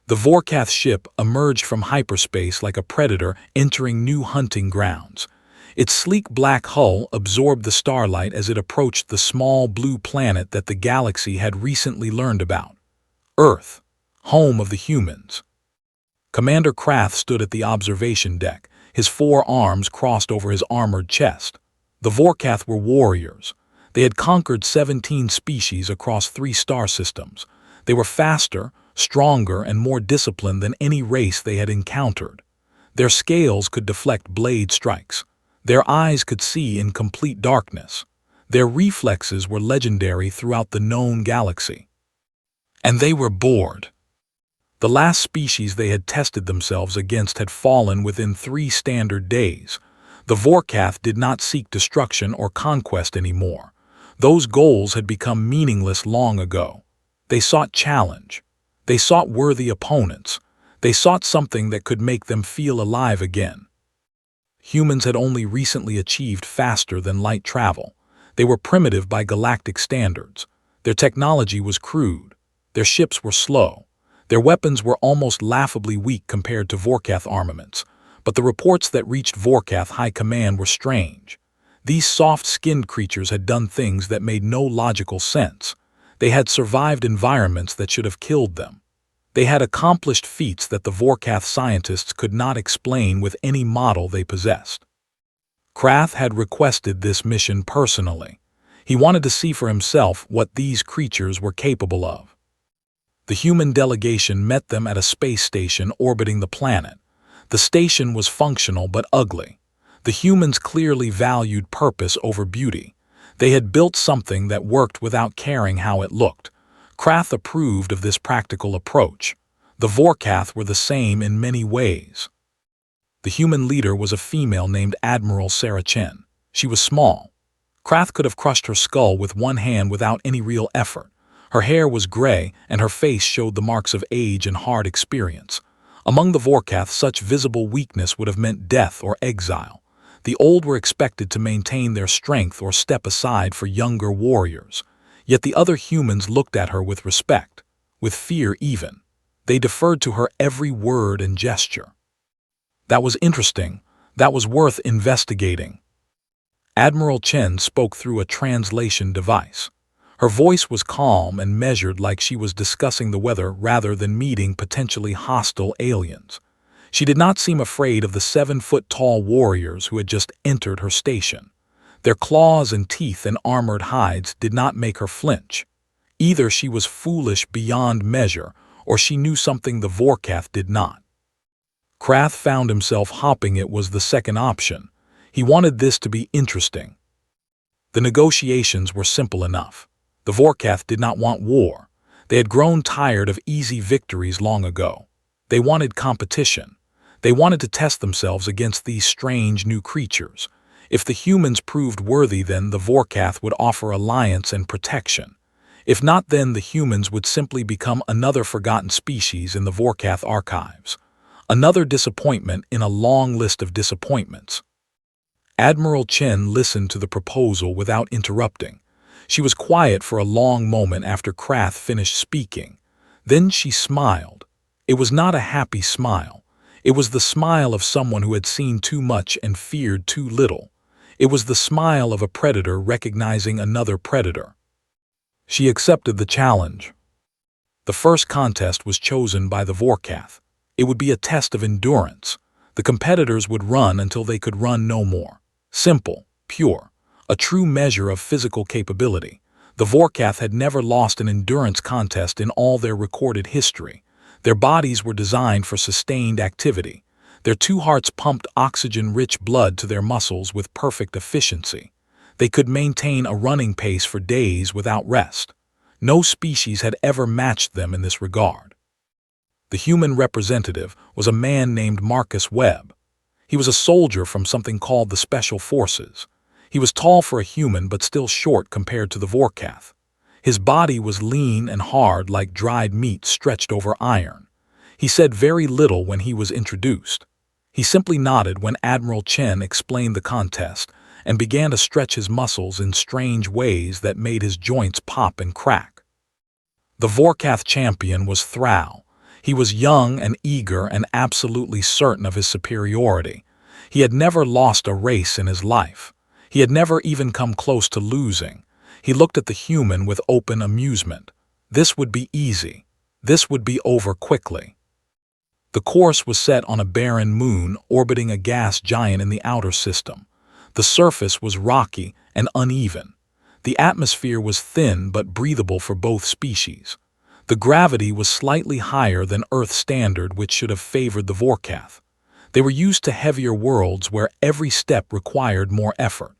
The Vorkath ship emerged from hyperspace like a predator entering new hunting grounds. Its sleek black hull absorbed the starlight as it approached the small blue planet that the galaxy had recently learned about. Earth, home of the humans. Commander Krath stood at the observation deck, his 4 arms crossed over his armored chest. The Vorkath were warriors. They had conquered 17 species across 3 star systems. They were faster, stronger, and more disciplined than any race they had encountered. Their scales could deflect blade strikes. Their eyes could see in complete darkness. Their reflexes were legendary throughout the known galaxy. And they were bored. The last species they had tested themselves against had fallen within 3 standard days. The Vorkath did not seek destruction or conquest anymore. Those goals had become meaningless long ago. They sought challenge. They sought worthy opponents. They sought something that could make them feel alive again. Humans had only recently achieved faster-than-light travel. They were primitive by galactic standards. Their technology was crude. Their ships were slow. Their weapons were almost laughably weak compared to Vorkath armaments. But the reports that reached Vorkath High Command were strange. These soft-skinned creatures had done things that made no logical sense. They had survived environments that should have killed them. They had accomplished feats that the Vorkath scientists could not explain with any model they possessed. Krath had requested this mission personally. He wanted to see for himself what these creatures were capable of. The human delegation met them at a space station orbiting the planet. The station was functional but ugly. The humans clearly valued purpose over beauty. They had built something that worked without caring how it looked. Krath approved of this practical approach. The Vorkath were the same in many ways. The human leader was a female named Admiral Sarah Chen. She was small. Krath could have crushed her skull with one hand without any real effort. Her hair was gray, and her face showed the marks of age and hard experience. Among the Vorkath, such visible weakness would have meant death or exile. The old were expected to maintain their strength or step aside for younger warriors. Yet the other humans looked at her with respect, with fear even. They deferred to her every word and gesture. That was interesting. That was worth investigating. Admiral Chen spoke through a translation device. Her voice was calm and measured, like she was discussing the weather rather than meeting potentially hostile aliens. She did not seem afraid of the 7-foot-tall warriors who had just entered her station. Their claws and teeth and armored hides did not make her flinch. Either she was foolish beyond measure, or she knew something the Vorkath did not. Krath found himself hoping it was the second option. He wanted this to be interesting. The negotiations were simple enough. The Vorkath did not want war. They had grown tired of easy victories long ago. They wanted competition. They wanted to test themselves against these strange new creatures. If the humans proved worthy, then the Vorkath would offer alliance and protection. If not, then the humans would simply become another forgotten species in the Vorkath archives. Another disappointment in a long list of disappointments. Admiral Chen listened to the proposal without interrupting. She was quiet for a long moment after Krath finished speaking. Then she smiled. It was not a happy smile. It was the smile of someone who had seen too much and feared too little. It was the smile of a predator recognizing another predator. She accepted the challenge. The first contest was chosen by the Vorkath. It would be a test of endurance. The competitors would run until they could run no more. Simple, pure, a true measure of physical capability. The Vorkath had never lost an endurance contest in all their recorded history. Their bodies were designed for sustained activity. Their 2 hearts pumped oxygen-rich blood to their muscles with perfect efficiency. They could maintain a running pace for days without rest. No species had ever matched them in this regard. The human representative was a man named Marcus Webb. He was a soldier from something called the Special Forces. He was tall for a human but still short compared to the Vorkath. His body was lean and hard like dried meat stretched over iron. He said very little when he was introduced. He simply nodded when Admiral Chen explained the contest and began to stretch his muscles in strange ways that made his joints pop and crack. The Vorkath champion was Thrall. He was young and eager and absolutely certain of his superiority. He had never lost a race in his life. He had never even come close to losing. He looked at the human with open amusement. This would be easy. This would be over quickly. The course was set on a barren moon orbiting a gas giant in the outer system. The surface was rocky and uneven. The atmosphere was thin but breathable for both species. The gravity was slightly higher than Earth standard, which should have favored the Vorkath. They were used to heavier worlds where every step required more effort.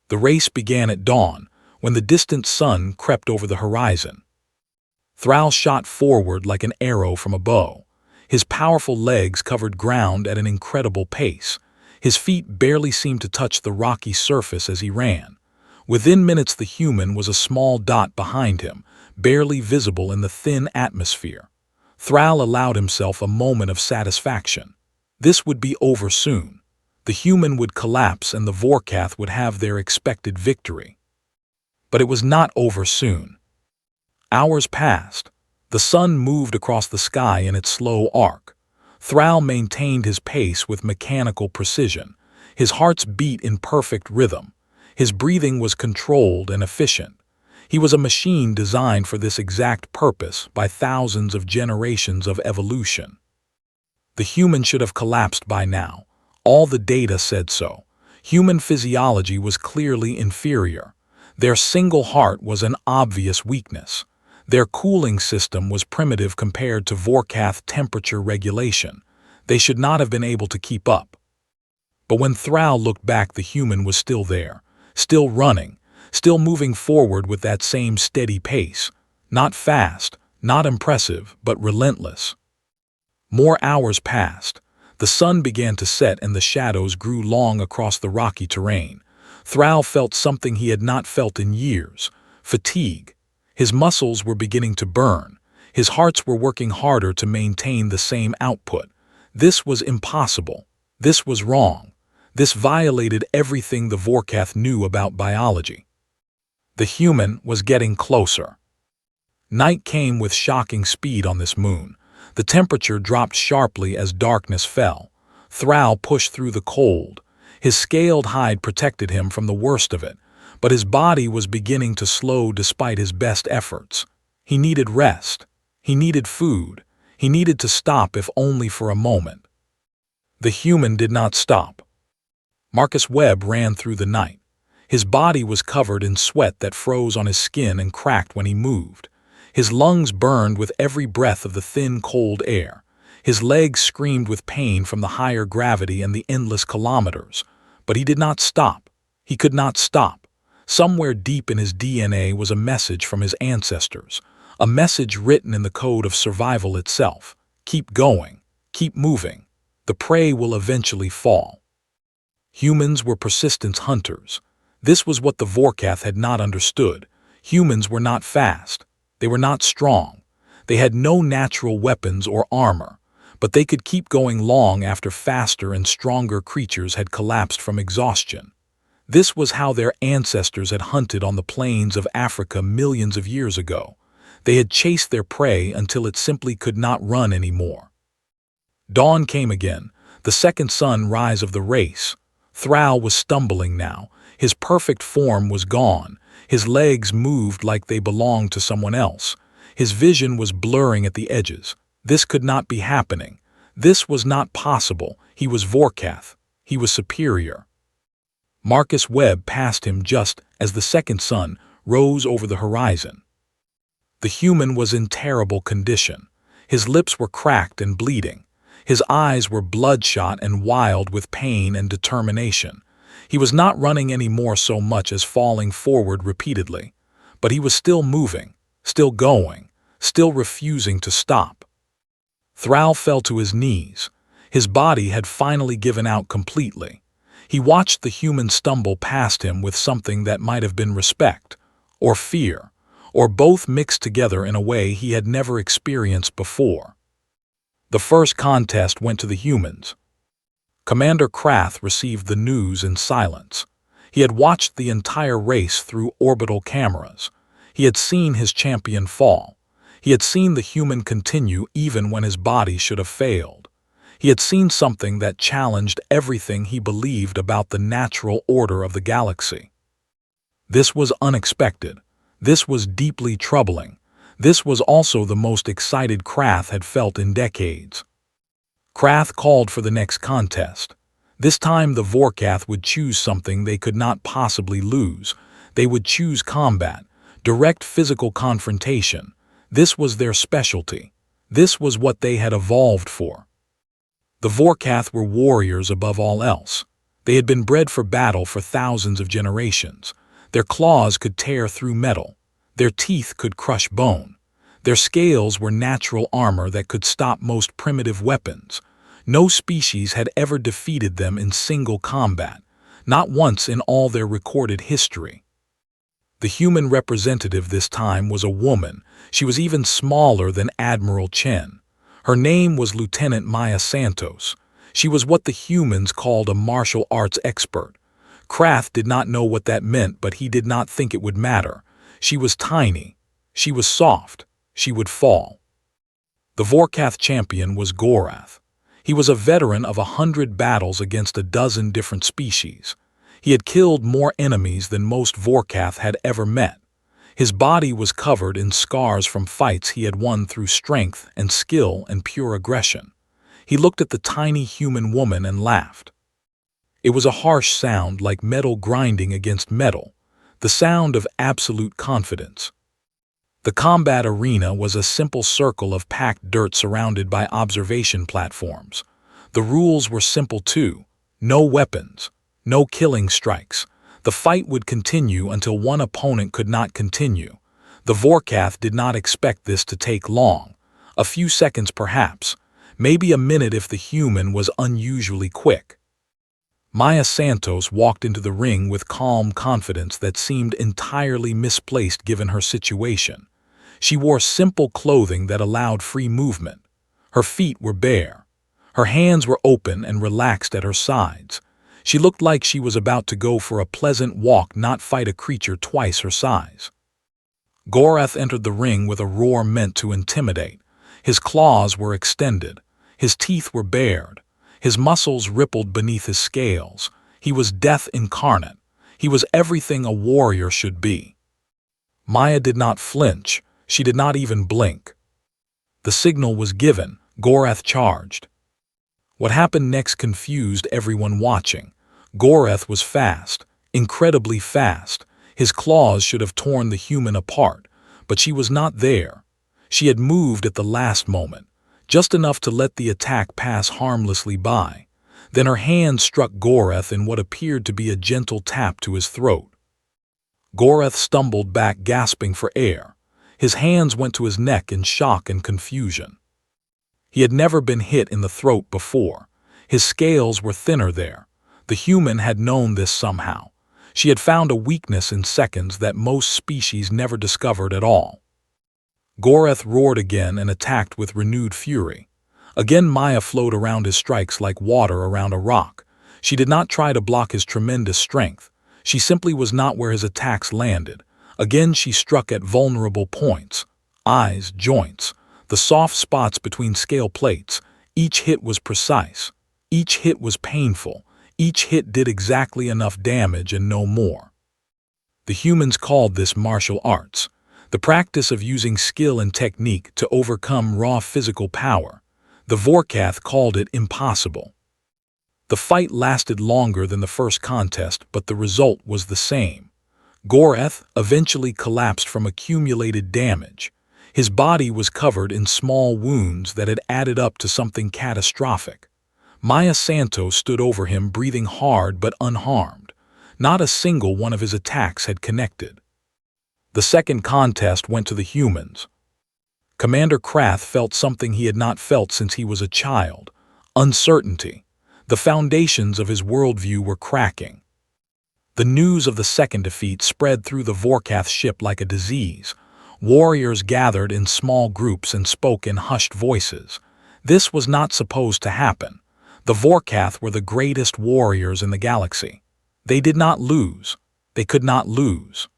The race began at dawn, when the distant sun crept over the horizon. Thrall shot forward like an arrow from a bow. His powerful legs covered ground at an incredible pace. His feet barely seemed to touch the rocky surface as he ran. Within minutes the human was a small dot behind him, barely visible in the thin atmosphere. Thrall allowed himself a moment of satisfaction. This would be over soon. The human would collapse and the Vorkath would have their expected victory. But it was not over soon. Hours passed. The sun moved across the sky in its slow arc. Thrall maintained his pace with mechanical precision. His heart's beat in perfect rhythm. His breathing was controlled and efficient. He was a machine designed for this exact purpose by thousands of generations of evolution. The human should have collapsed by now. All the data said so. Human physiology was clearly inferior. Their single heart was an obvious weakness. Their cooling system was primitive compared to Vorkath temperature regulation. They should not have been able to keep up. But when Thrall looked back, the human was still there, still running, still moving forward with that same steady pace. Not fast, not impressive, but relentless. More hours passed. The sun began to set and the shadows grew long across the rocky terrain. Thrall felt something he had not felt in years: fatigue. His muscles were beginning to burn. His hearts were working harder to maintain the same output. This was impossible. This was wrong. This violated everything the Vorkath knew about biology. The human was getting closer. Night came with shocking speed on this moon. The temperature dropped sharply as darkness fell. Thrall pushed through the cold. His scaled hide protected him from the worst of it, but his body was beginning to slow despite his best efforts. He needed rest. He needed food. He needed to stop, if only for a moment. The human did not stop. Marcus Webb ran through the night. His body was covered in sweat that froze on his skin and cracked when he moved. His lungs burned with every breath of the thin, cold air. His legs screamed with pain from the higher gravity and the endless kilometers. But he did not stop. He could not stop. Somewhere deep in his DNA was a message from his ancestors, a message written in the code of survival itself. Keep going. Keep moving. The prey will eventually fall. Humans were persistence hunters. This was what the Vorkath had not understood. Humans were not fast. They were not strong. They had no natural weapons or armor, but they could keep going long after faster and stronger creatures had collapsed from exhaustion. This was how their ancestors had hunted on the plains of Africa millions of years ago. They had chased their prey until it simply could not run anymore. Dawn came again, the second sunrise of the race. Thrall was stumbling now. His perfect form was gone. His legs moved like they belonged to someone else. His vision was blurring at the edges. This could not be happening. This was not possible. He was Vorkath. He was superior. Marcus Webb passed him just as the second sun rose over the horizon. The human was in terrible condition. His lips were cracked and bleeding. His eyes were bloodshot and wild with pain and determination. He was not running anymore so much as falling forward repeatedly, but he was still moving, still going, still refusing to stop. Thrall fell to his knees. His body had finally given out completely. He watched the human stumble past him with something that might have been respect, or fear, or both mixed together in a way he had never experienced before. The first contest went to the humans. Commander Krath received the news in silence. He had watched the entire race through orbital cameras. He had seen his champion fall. He had seen the human continue even when his body should have failed. He had seen something that challenged everything he believed about the natural order of the galaxy. This was unexpected. This was deeply troubling. This was also the most excited Krath had felt in decades. Krath called for the next contest. This time the Vorkath would choose something they could not possibly lose. They would choose combat, direct physical confrontation. This was their specialty. This was what they had evolved for. The Vorkath were warriors above all else. They had been bred for battle for thousands of generations. Their claws could tear through metal. Their teeth could crush bone. Their scales were natural armor that could stop most primitive weapons. No species had ever defeated them in single combat, not once in all their recorded history. The human representative this time was a woman. She was even smaller than Admiral Chen. Her name was Lieutenant Maya Santos. She was what the humans called a martial arts expert. Krath did not know what that meant, but he did not think it would matter. She was tiny. She was soft. She would fall. The Vorkath champion was Gorath. He was a veteran of 100 battles against a dozen different species. He had killed more enemies than most Vorkath had ever met. His body was covered in scars from fights he had won through strength and skill and pure aggression. He looked at the tiny human woman and laughed. It was a harsh sound like metal grinding against metal, the sound of absolute confidence. The combat arena was a simple circle of packed dirt surrounded by observation platforms. The rules were simple too. No weapons, no killing strikes. The fight would continue until one opponent could not continue. The Vorkath did not expect this to take long. A few seconds perhaps, maybe a minute if the human was unusually quick. Maya Santos walked into the ring with calm confidence that seemed entirely misplaced given her situation. She wore simple clothing that allowed free movement. Her feet were bare. Her hands were open and relaxed at her sides. She looked like she was about to go for a pleasant walk, not fight a creature twice her size. Gorath entered the ring with a roar meant to intimidate. His claws were extended. His teeth were bared. His muscles rippled beneath his scales. He was death incarnate. He was everything a warrior should be. Maya did not flinch. She did not even blink. The signal was given. Gorath charged. What happened next confused everyone watching. Gorath was fast, incredibly fast. His claws should have torn the human apart, but she was not there. She had moved at the last moment, just enough to let the attack pass harmlessly by. Then her hand struck Gorath in what appeared to be a gentle tap to his throat. Gorath stumbled back, gasping for air. His hands went to his neck in shock and confusion. He had never been hit in the throat before. His scales were thinner there. The human had known this somehow. She had found a weakness in seconds that most species never discovered at all. Gorath roared again and attacked with renewed fury. Again Maya flowed around his strikes like water around a rock. She did not try to block his tremendous strength. She simply was not where his attacks landed. Again she struck at vulnerable points. Eyes, joints, the soft spots between scale plates. Each hit was precise. Each hit was painful. Each hit did exactly enough damage and no more. The humans called this martial arts, the practice of using skill and technique to overcome raw physical power. The Vorkath called it impossible. The fight lasted longer than the first contest, but the result was the same. Gorath eventually collapsed from accumulated damage. His body was covered in small wounds that had added up to something catastrophic. Maya Santos stood over him, breathing hard but unharmed. Not a single one of his attacks had connected. The second contest went to the humans. Commander Krath felt something he had not felt since he was a child: uncertainty. The foundations of his worldview were cracking. The news of the second defeat spread through the Vorkath ship like a disease. Warriors gathered in small groups and spoke in hushed voices. This was not supposed to happen. The Vorkath were the greatest warriors in the galaxy. They did not lose. They could not lose.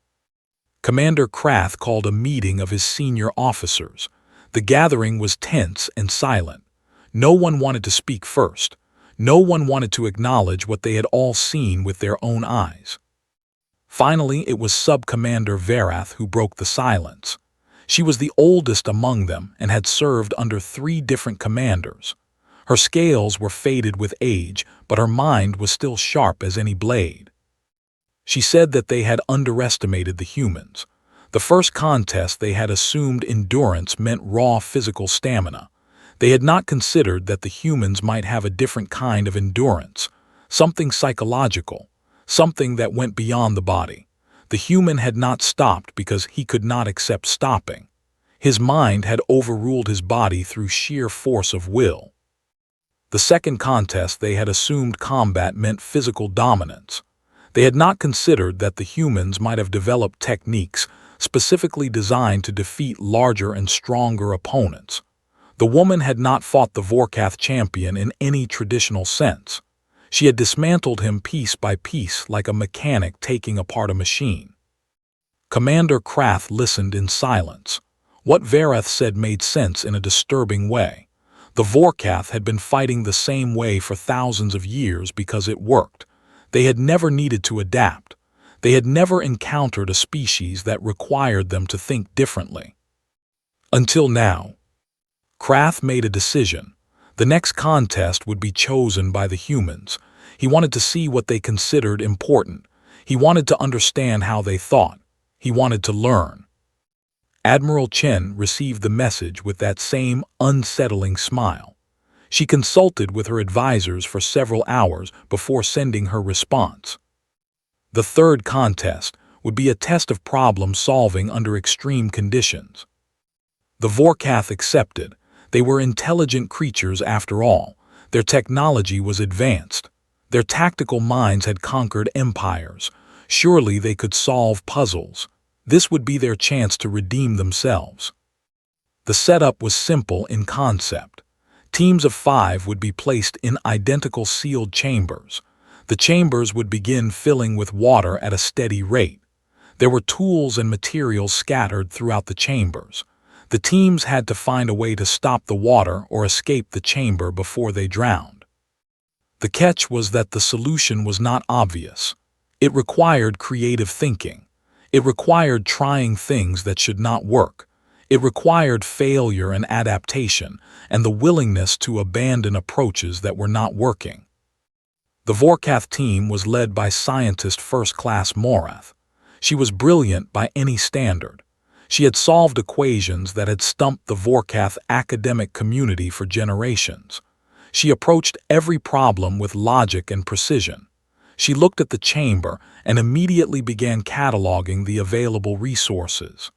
Commander Krath called a meeting of his senior officers. The gathering was tense and silent. No one wanted to speak first. No one wanted to acknowledge what they had all seen with their own eyes. Finally, it was Sub-Commander Verath who broke the silence. She was the oldest among them and had served under 3 different commanders. Her scales were faded with age, but her mind was still sharp as any blade. She said that they had underestimated the humans. The first contest they had assumed endurance meant raw physical stamina. They had not considered that the humans might have a different kind of endurance, something psychological, something that went beyond the body. The human had not stopped because he could not accept stopping. His mind had overruled his body through sheer force of will. The second contest they had assumed combat meant physical dominance. They had not considered that the humans might have developed techniques specifically designed to defeat larger and stronger opponents. The woman had not fought the Vorkath champion in any traditional sense. She had dismantled him piece by piece like a mechanic taking apart a machine. Commander Krath listened in silence. What Verath said made sense in a disturbing way. The Vorkath had been fighting the same way for thousands of years because it worked. They had never needed to adapt. They had never encountered a species that required them to think differently. Until now. Krath made a decision. The next contest would be chosen by the humans. He wanted to see what they considered important. He wanted to understand how they thought. He wanted to learn. Admiral Chen received the message with that same unsettling smile. She consulted with her advisors for several hours before sending her response. The third contest would be a test of problem solving under extreme conditions. The Vorkath accepted. They were intelligent creatures after all. Their technology was advanced. Their tactical minds had conquered empires. Surely they could solve puzzles. This would be their chance to redeem themselves. The setup was simple in concept. Teams of 5 would be placed in identical sealed chambers. The chambers would begin filling with water at a steady rate. There were tools and materials scattered throughout the chambers. The teams had to find a way to stop the water or escape the chamber before they drowned. The catch was that the solution was not obvious. It required creative thinking. It required trying things that should not work. It required failure and adaptation, and the willingness to abandon approaches that were not working. The Vorkath team was led by scientist First Class Morath. She was brilliant by any standard. She had solved equations that had stumped the Vorkath academic community for generations. She approached every problem with logic and precision. She looked at the chamber and immediately began cataloging the available resources.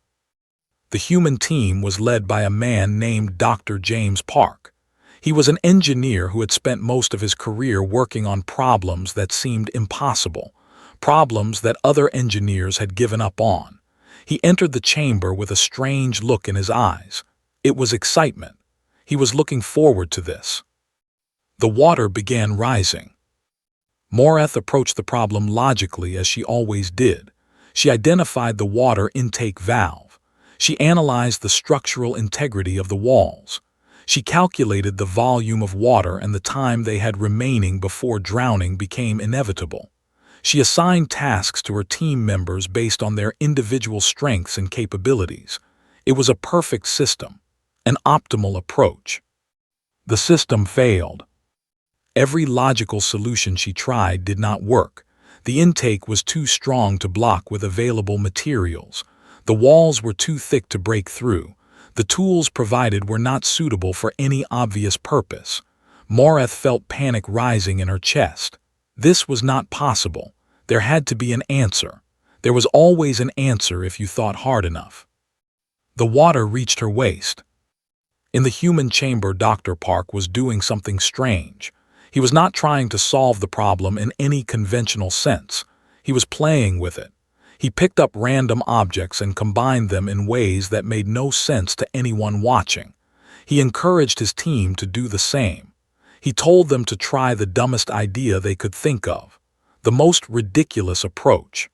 The human team was led by a man named Dr. James Park. He was an engineer who had spent most of his career working on problems that seemed impossible, problems that other engineers had given up on. He entered the chamber with a strange look in his eyes. It was excitement. He was looking forward to this. The water began rising. Morath approached the problem logically as she always did. She identified the water intake valve. She analyzed the structural integrity of the walls. She calculated the volume of water and the time they had remaining before drowning became inevitable. She assigned tasks to her team members based on their individual strengths and capabilities. It was a perfect system, an optimal approach. The system failed. Every logical solution she tried did not work. The intake was too strong to block with available materials. The walls were too thick to break through. The tools provided were not suitable for any obvious purpose. Morath felt panic rising in her chest. This was not possible. There had to be an answer. There was always an answer if you thought hard enough. The water reached her waist. In the human chamber, Dr. Park was doing something strange. He was not trying to solve the problem in any conventional sense. He was playing with it. He picked up random objects and combined them in ways that made no sense to anyone watching. He encouraged his team to do the same. He told them to try the dumbest idea they could think of, the most ridiculous approach.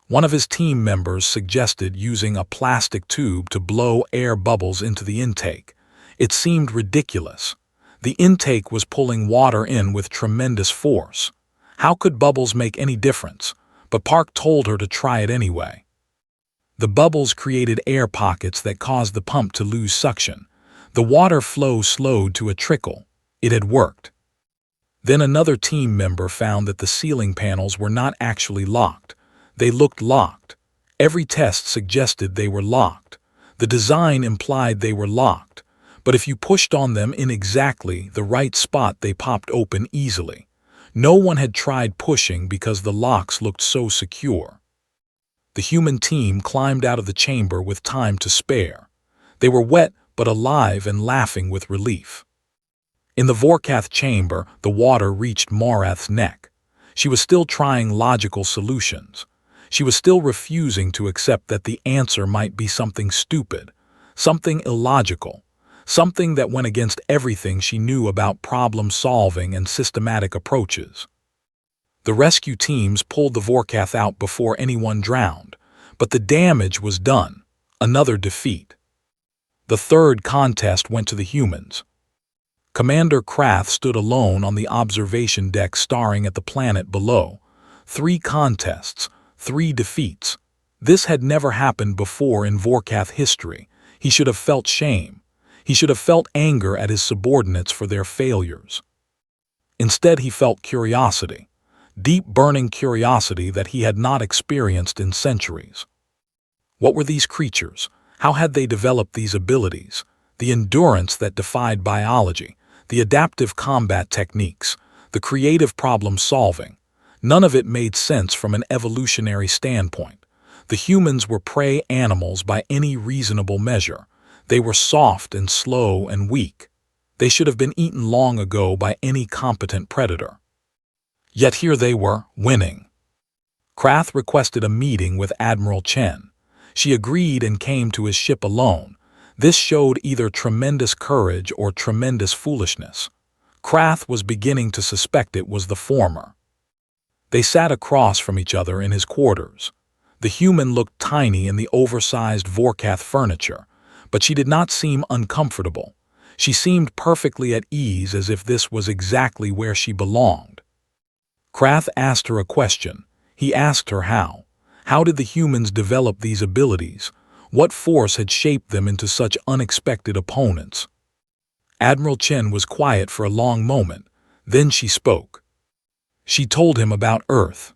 One of his team members suggested using a plastic tube to blow air bubbles into the intake. It seemed ridiculous. The intake was pulling water in with tremendous force. How could bubbles make any difference? But Park told her to try it anyway. The bubbles created air pockets that caused the pump to lose suction. The water flow slowed to a trickle. It had worked. Then another team member found that the ceiling panels were not actually locked. They looked locked. Every test suggested they were locked. The design implied they were locked. But if you pushed on them in exactly the right spot, they popped open easily. No one had tried pushing because the locks looked so secure. The human team climbed out of the chamber with time to spare. They were wet but alive and laughing with relief. In the Vorkath chamber, the water reached Morath's neck. She was still trying logical solutions. She was still refusing to accept that the answer might be something stupid, something illogical, something that went against everything she knew about problem-solving and systematic approaches. The rescue teams pulled the Vorkath out before anyone drowned, but the damage was done. Another defeat. The third contest went to the humans. Commander Krath stood alone on the observation deck staring at the planet below. 3 contests, 3 defeats. This had never happened before in Vorkath history. He should have felt shame. He should have felt anger at his subordinates for their failures. Instead, he felt curiosity. Deep burning curiosity that he had not experienced in centuries. What were these creatures? How had they developed these abilities? The endurance that defied biology, the adaptive combat techniques, the creative problem-solving. None of it made sense from an evolutionary standpoint. The humans were prey animals by any reasonable measure. They were soft and slow and weak. They should have been eaten long ago by any competent predator. Yet here they were, winning. Krath requested a meeting with Admiral Chen. She agreed and came to his ship alone. This showed either tremendous courage or tremendous foolishness. Krath was beginning to suspect it was the former. They sat across from each other in his quarters. The human looked tiny in the oversized Vorkath furniture, but she did not seem uncomfortable. She seemed perfectly at ease, as if this was exactly where she belonged. Krath asked her a question. He asked her how. How did the humans develop these abilities? What force had shaped them into such unexpected opponents? Admiral Chen was quiet for a long moment. Then she spoke. She told him about Earth.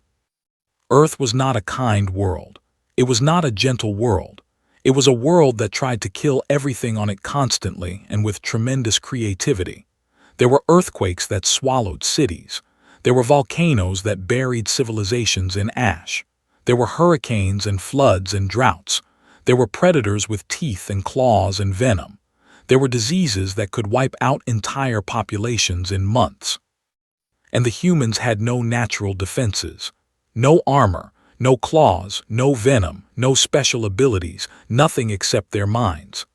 Earth was not a kind world. It was not a gentle world. It was a world that tried to kill everything on it constantly and with tremendous creativity. There were earthquakes that swallowed cities. There were volcanoes that buried civilizations in ash. There were hurricanes and floods and droughts. There were predators with teeth and claws and venom. There were diseases that could wipe out entire populations in months. And the humans had no natural defenses. No armor, no claws, no venom, no special abilities, nothing except their minds.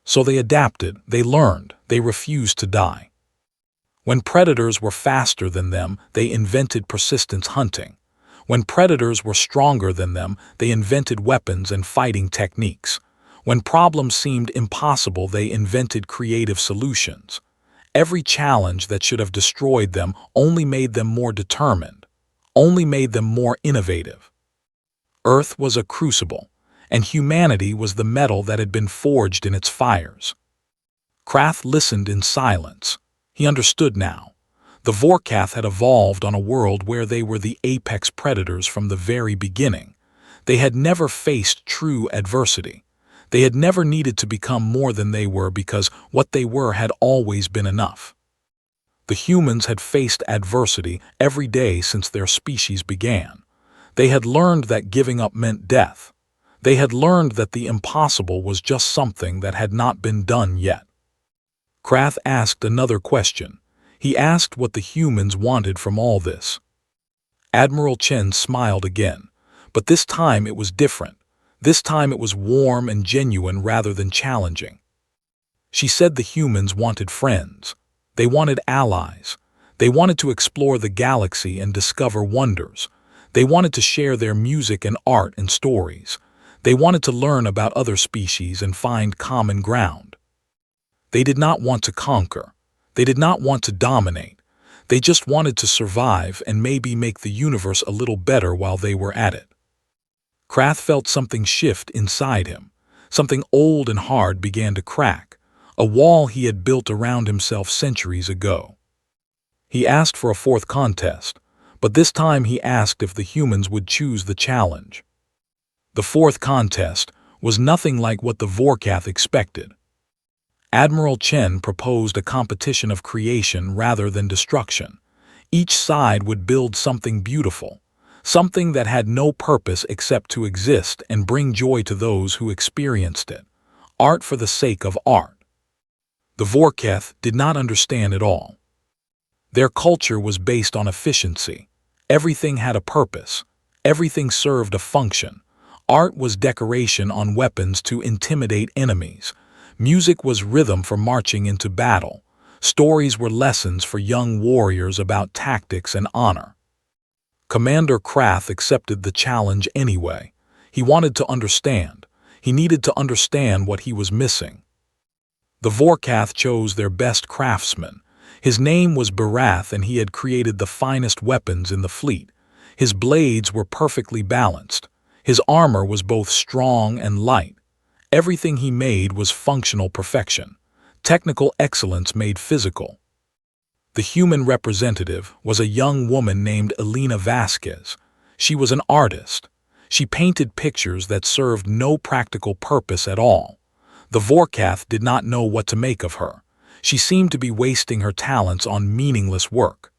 So they adapted, they learned, they refused to die. When predators were faster than them, they invented persistence hunting. When predators were stronger than them, they invented weapons and fighting techniques. When problems seemed impossible, they invented creative solutions. Every challenge that should have destroyed them only made them more determined, only made them more innovative. Earth was a crucible, and humanity was the metal that had been forged in its fires. Krath listened in silence. He understood now. The Vorkath had evolved on a world where they were the apex predators from the very beginning. They had never faced true adversity. They had never needed to become more than they were because what they were had always been enough. The humans had faced adversity every day since their species began. They had learned that giving up meant death. They had learned that the impossible was just something that had not been done yet. Krath asked another question. He asked what the humans wanted from all this. Admiral Chen smiled again, but this time it was different. This time it was warm and genuine rather than challenging. She said the humans wanted friends. They wanted allies. They wanted to explore the galaxy and discover wonders. They wanted to share their music and art and stories. They wanted to learn about other species and find common ground. They did not want to conquer. They did not want to dominate. They just wanted to survive and maybe make the universe a little better while they were at it. Krath felt something shift inside him. Something old and hard began to crack, a wall he had built around himself centuries ago. He asked for a fourth contest, but this time he asked if the humans would choose the challenge. The fourth contest was nothing like what the Vorkath expected. Admiral Chen proposed a competition of creation rather than destruction. Each side would build something beautiful, something that had no purpose except to exist and bring joy to those who experienced it. Art for the sake of art. The Vorkath did not understand it all. Their culture was based on efficiency. Everything had a purpose. Everything served a function. Art was decoration on weapons to intimidate enemies. Music was rhythm for marching into battle. Stories were lessons for young warriors about tactics and honor. Commander Krath accepted the challenge anyway. He wanted to understand. He needed to understand what he was missing. The Vorkath chose their best craftsman. His name was Barath, and he had created the finest weapons in the fleet. His blades were perfectly balanced. His armor was both strong and light. Everything he made was functional perfection. Technical excellence made physical. The human representative was a young woman named Elena Vasquez. She was an artist. She painted pictures that served no practical purpose at all. The Vorkath did not know what to make of her. She seemed to be wasting her talents on meaningless work.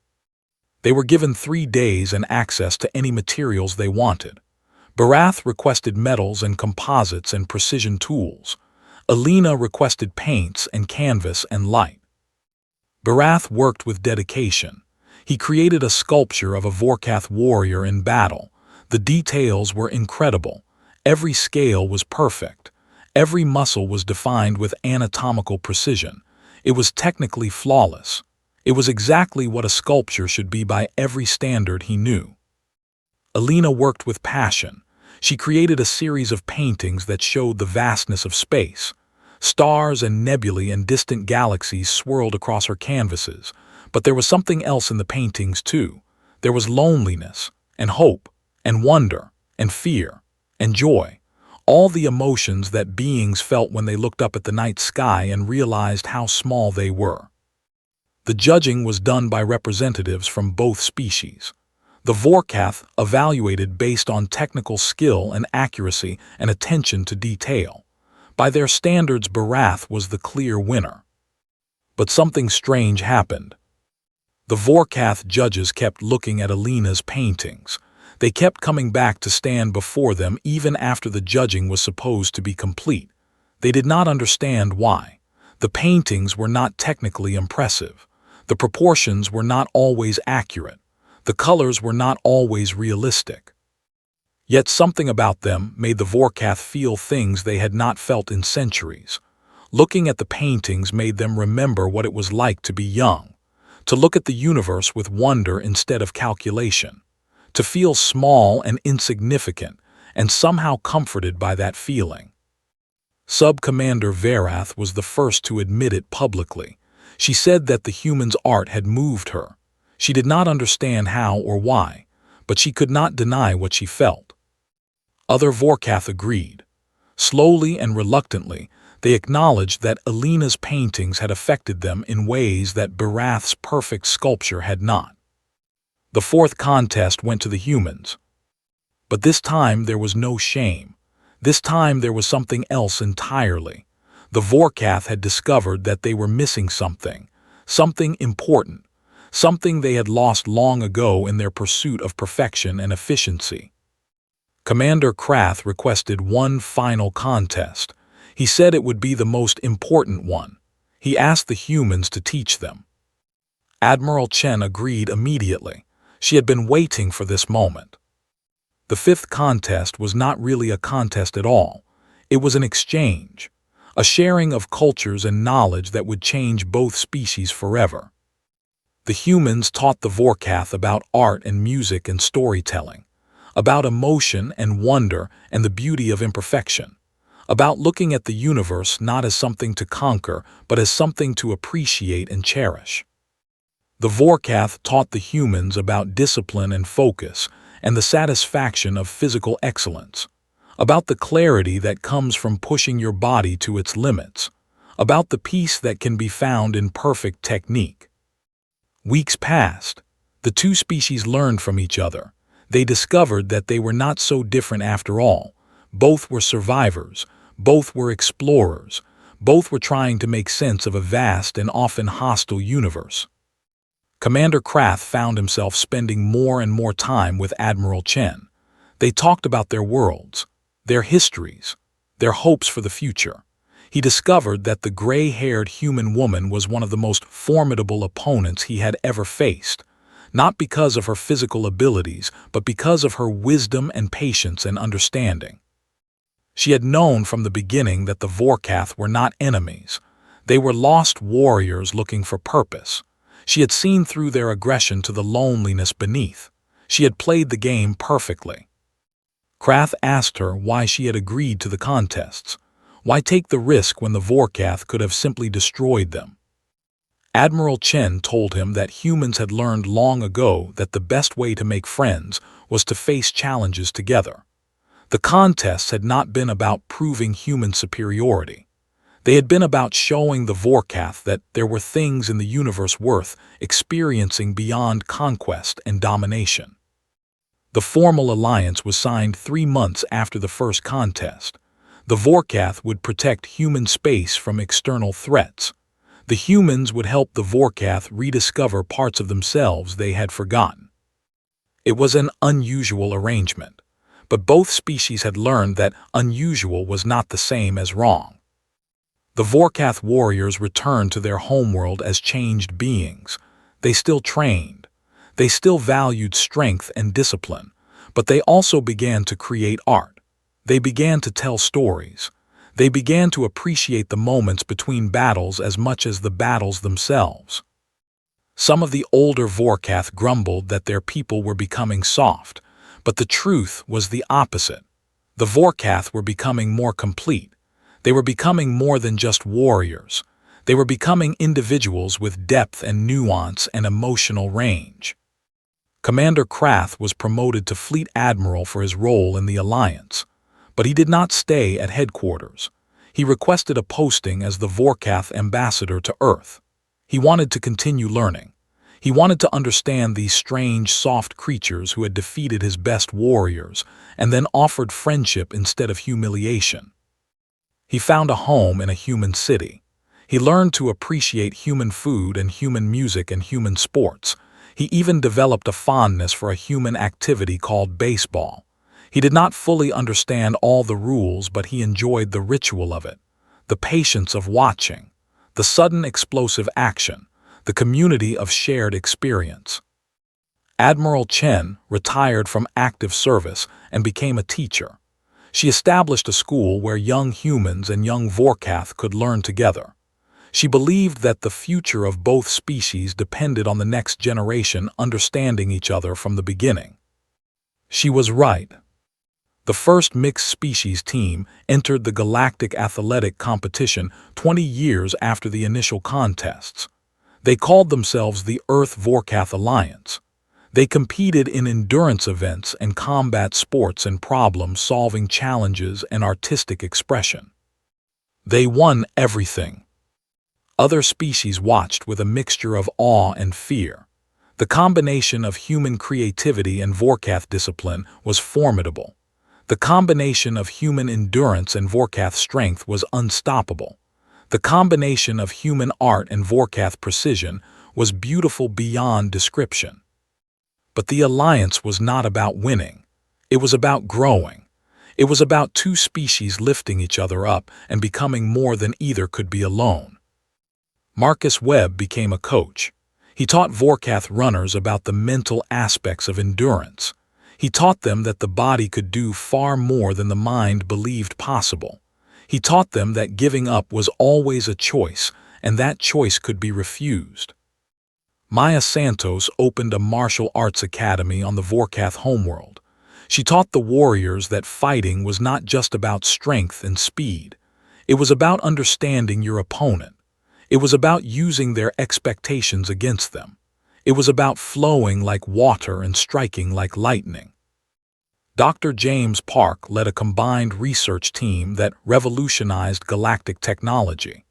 They were given 3 days and access to any materials they wanted. Barath requested metals and composites and precision tools. Elena requested paints and canvas and light. Barath worked with dedication. He created a sculpture of a Vorkath warrior in battle. The details were incredible. Every scale was perfect. Every muscle was defined with anatomical precision. It was technically flawless. It was exactly what a sculpture should be by every standard he knew. Elena worked with passion. She created a series of paintings that showed the vastness of space. Stars and nebulae and distant galaxies swirled across her canvases, but there was something else in the paintings too. There was loneliness, and hope, and wonder, and fear, and joy. All the emotions that beings felt when they looked up at the night sky and realized how small they were. The judging was done by representatives from both species. The Vorkath evaluated based on technical skill and accuracy and attention to detail. By their standards, Barath was the clear winner. But something strange happened. The Vorkath judges kept looking at Elena's paintings. They kept coming back to stand before them even after the judging was supposed to be complete. They did not understand why. The paintings were not technically impressive. The proportions were not always accurate. The colors were not always realistic. Yet something about them made the Vorkath feel things they had not felt in centuries. Looking at the paintings made them remember what it was like to be young, to look at the universe with wonder instead of calculation, to feel small and insignificant, and somehow comforted by that feeling. Sub-Commander Verath was the first to admit it publicly. She said that the human's art had moved her. She did not understand how or why, but she could not deny what she felt. Other Vorkath agreed. Slowly and reluctantly, they acknowledged that Elena's paintings had affected them in ways that Barath's perfect sculpture had not. The fourth contest went to the humans. But this time there was no shame. This time there was something else entirely. The Vorkath had discovered that they were missing something important, something they had lost long ago in their pursuit of perfection and efficiency. Commander Krath requested one final contest. He said it would be the most important one. He asked the humans to teach them. Admiral Chen agreed immediately. She had been waiting for this moment. The fifth contest was not really a contest at all. It was an exchange, a sharing of cultures and knowledge that would change both species forever. The humans taught the Vorkath about art and music and storytelling. about emotion and wonder and the beauty of imperfection, about looking at the universe not as something to conquer, but as something to appreciate and cherish. The Vorkath taught the humans about discipline and focus and the satisfaction of physical excellence, about the clarity that comes from pushing your body to its limits, about the peace that can be found in perfect technique. Weeks passed. The two species learned from each other. They discovered that they were not so different after all. Both were survivors. Both were explorers. Both were trying to make sense of a vast and often hostile universe. Commander Krath found himself spending more and more time with Admiral Chen. They talked about their worlds, their histories, their hopes for the future. He discovered that the gray-haired human woman was one of the most formidable opponents he had ever faced, not because of her physical abilities, but because of her wisdom and patience and understanding. She had known from the beginning that the Vorkath were not enemies. They were lost warriors looking for purpose. She had seen through their aggression to the loneliness beneath. She had played the game perfectly. Krath asked her why she had agreed to the contests. Why take the risk when the Vorkath could have simply destroyed them? Admiral Chen told him that humans had learned long ago that the best way to make friends was to face challenges together. The contests had not been about proving human superiority. They had been about showing the Vorkath that there were things in the universe worth experiencing beyond conquest and domination. The formal alliance was signed 3 months after the first contest. The Vorkath would protect human space from external threats. The humans would help the Vorkath rediscover parts of themselves they had forgotten. It was an unusual arrangement, but both species had learned that unusual was not the same as wrong. The Vorkath warriors returned to their homeworld as changed beings. They still trained. They still valued strength and discipline, but they also began to create art. They began to tell stories. They began to appreciate the moments between battles as much as the battles themselves. Some of the older Vorkath grumbled that their people were becoming soft, but the truth was the opposite. The Vorkath were becoming more complete. They were becoming more than just warriors. They were becoming individuals with depth and nuance and emotional range. Commander Krath was promoted to Fleet Admiral for his role in the Alliance. But he did not stay at headquarters. He requested a posting as the Vorkath ambassador to Earth. He wanted to continue learning. He wanted to understand these strange, soft creatures who had defeated his best warriors and then offered friendship instead of humiliation. He found a home in a human city. He learned to appreciate human food and human music and human sports. He even developed a fondness for a human activity called baseball. He did not fully understand all the rules, but he enjoyed the ritual of it, the patience of watching, the sudden explosive action, the community of shared experience. Admiral Chen retired from active service and became a teacher. She established a school where young humans and young Vorkath could learn together. She believed that the future of both species depended on the next generation understanding each other from the beginning. She was right. The first mixed species team entered the Galactic Athletic competition 20 years after the initial contests. They called themselves the Earth Vorkath Alliance. They competed in endurance events and combat sports and problem-solving challenges and artistic expression. They won everything. Other species watched with a mixture of awe and fear. The combination of human creativity and Vorkath discipline was formidable. The combination of human endurance and Vorkath strength was unstoppable. The combination of human art and Vorkath precision was beautiful beyond description. But the alliance was not about winning. It was about growing. It was about two species lifting each other up and becoming more than either could be alone. Marcus Webb became a coach. He taught Vorkath runners about the mental aspects of endurance. He taught them that the body could do far more than the mind believed possible. He taught them that giving up was always a choice, and that choice could be refused. Maya Santos opened a martial arts academy on the Vorkath homeworld. She taught the warriors that fighting was not just about strength and speed. It was about understanding your opponent. It was about using their expectations against them. It was about flowing like water and striking like lightning. Dr. James Park led a combined research team that revolutionized galactic technology.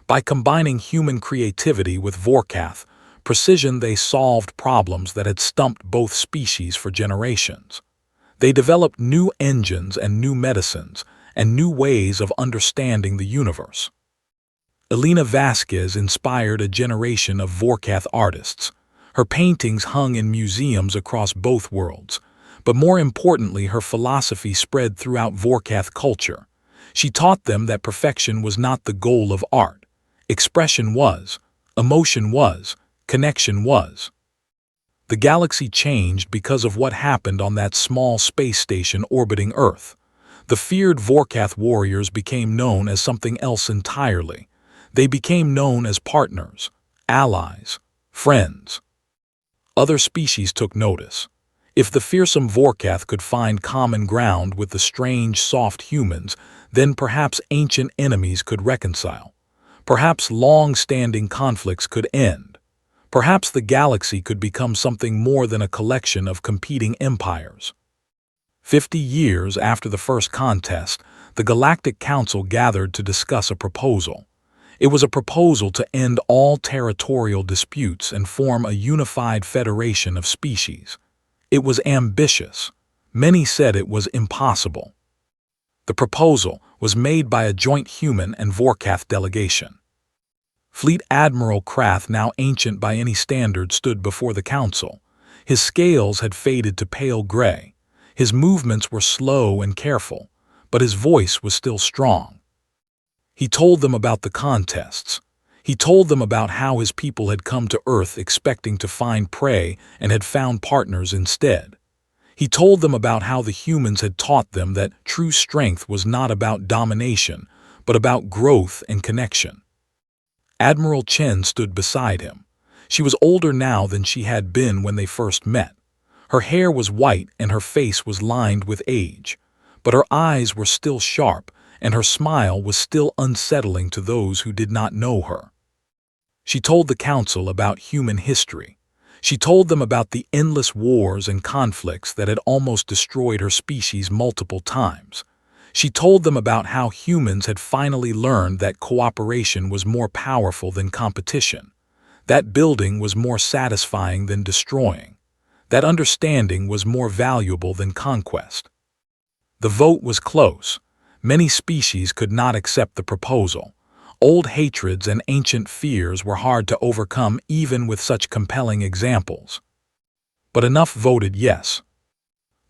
By combining human creativity with Vorkath precision, they solved problems that had stumped both species for generations. They developed new engines and new medicines and new ways of understanding the universe. Elena Vasquez inspired a generation of Vorkath artists. Her paintings hung in museums across both worlds, but more importantly, her philosophy spread throughout Vorkath culture. She taught them that perfection was not the goal of art. Expression was, emotion was, connection was. The galaxy changed because of what happened on that small space station orbiting Earth. The feared Vorkath warriors became known as something else entirely. They became known as partners, allies, friends. Other species took notice. If the fearsome Vorkath could find common ground with the strange, soft humans, then perhaps ancient enemies could reconcile. Perhaps long-standing conflicts could end. Perhaps the galaxy could become something more than a collection of competing empires. 50 years after the first contest, the Galactic Council gathered to discuss a proposal. It was a proposal to end all territorial disputes and form a unified federation of species. It was ambitious. Many said it was impossible. The proposal was made by a joint human and Vorkath delegation. Fleet Admiral Krath, now ancient by any standard, stood before the council. His scales had faded to pale gray. His movements were slow and careful, but his voice was still strong. He told them about the contests. He told them about how his people had come to Earth expecting to find prey and had found partners instead. He told them about how the humans had taught them that true strength was not about domination, but about growth and connection. Admiral Chen stood beside him. She was older now than she had been when they first met. Her hair was white and her face was lined with age, but her eyes were still sharp and her smile was still unsettling to those who did not know her. She told the council about human history. She told them about the endless wars and conflicts that had almost destroyed her species multiple times. She told them about how humans had finally learned that cooperation was more powerful than competition, that building was more satisfying than destroying, that understanding was more valuable than conquest. The vote was close. Many species could not accept the proposal. Old hatreds and ancient fears were hard to overcome even with such compelling examples. But enough voted yes.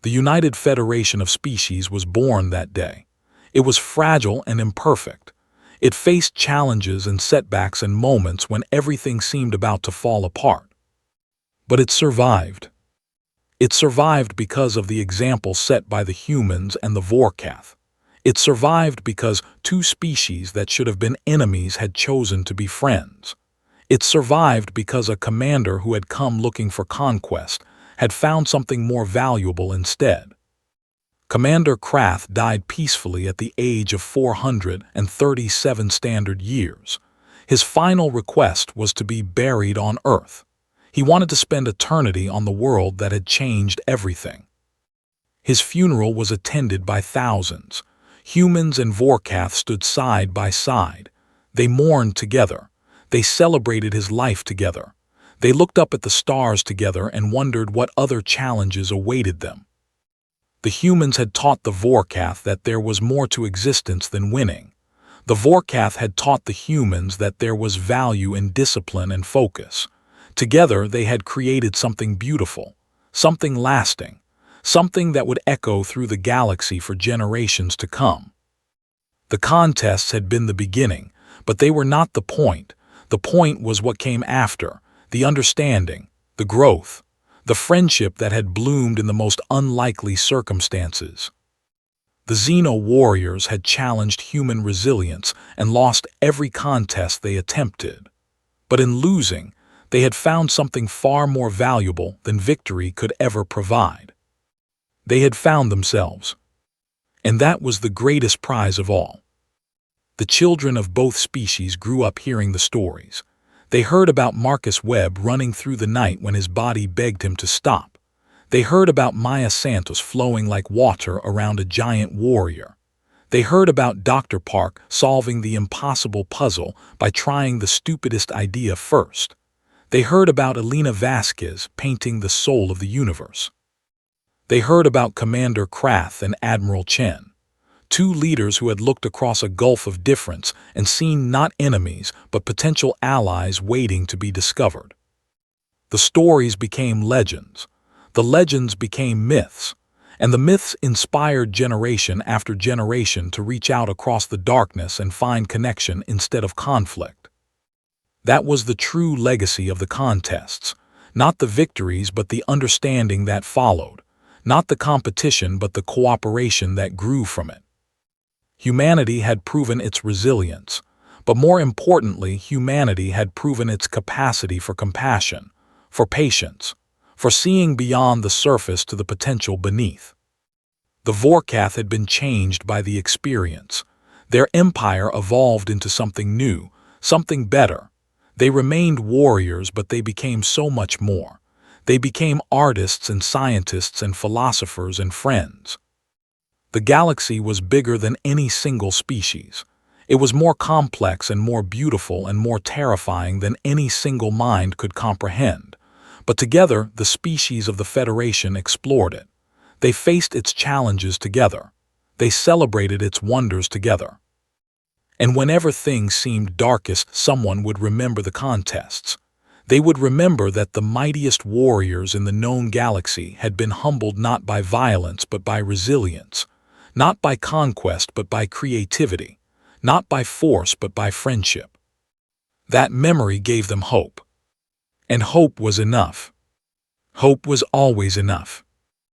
The United Federation of Species was born that day. It was fragile and imperfect. It faced challenges and setbacks and moments when everything seemed about to fall apart. But it survived. It survived because of the example set by the humans and the Vorkath. It survived because two species that should have been enemies had chosen to be friends. It survived because a commander who had come looking for conquest had found something more valuable instead. Commander Krath died peacefully at the age of 437 standard years. His final request was to be buried on Earth. He wanted to spend eternity on the world that had changed everything. His funeral was attended by thousands. Humans and Vorkath stood side by side. They mourned together. They celebrated his life together. They looked up at the stars together and wondered what other challenges awaited them. The humans had taught the Vorkath that there was more to existence than winning. The Vorkath had taught the humans that there was value in discipline and focus. Together they had created something beautiful, something lasting, something that would echo through the galaxy for generations to come. The contests had been the beginning, but they were not the point. The point was what came after, the understanding, the growth, the friendship that had bloomed in the most unlikely circumstances. The Xeno warriors had challenged human resilience and lost every contest they attempted. But in losing, they had found something far more valuable than victory could ever provide. They had found themselves. And that was the greatest prize of all. The children of both species grew up hearing the stories. They heard about Marcus Webb running through the night when his body begged him to stop. They heard about Maya Santos flowing like water around a giant warrior. They heard about Dr. Park solving the impossible puzzle by trying the stupidest idea first. They heard about Elena Vasquez painting the soul of the universe. They heard about Commander Krath and Admiral Chen, two leaders who had looked across a gulf of difference and seen not enemies but potential allies waiting to be discovered. The stories became legends. The legends became myths, and the myths inspired generation after generation to reach out across the darkness and find connection instead of conflict. That was the true legacy of the contests, not the victories but the understanding that followed, not the competition but the cooperation that grew from it. Humanity had proven its resilience, but more importantly, humanity had proven its capacity for compassion, for patience, for seeing beyond the surface to the potential beneath. The Vorkath had been changed by the experience. Their empire evolved into something new, something better. They remained warriors, but they became so much more. They became artists and scientists and philosophers and friends. The galaxy was bigger than any single species. It was more complex and more beautiful and more terrifying than any single mind could comprehend. But together, the species of the Federation explored it. They faced its challenges together. They celebrated its wonders together. And whenever things seemed darkest, someone would remember the contests. They would remember that the mightiest warriors in the known galaxy had been humbled not by violence but by resilience, not by conquest but by creativity, not by force but by friendship. That memory gave them hope. And hope was enough. Hope was always enough.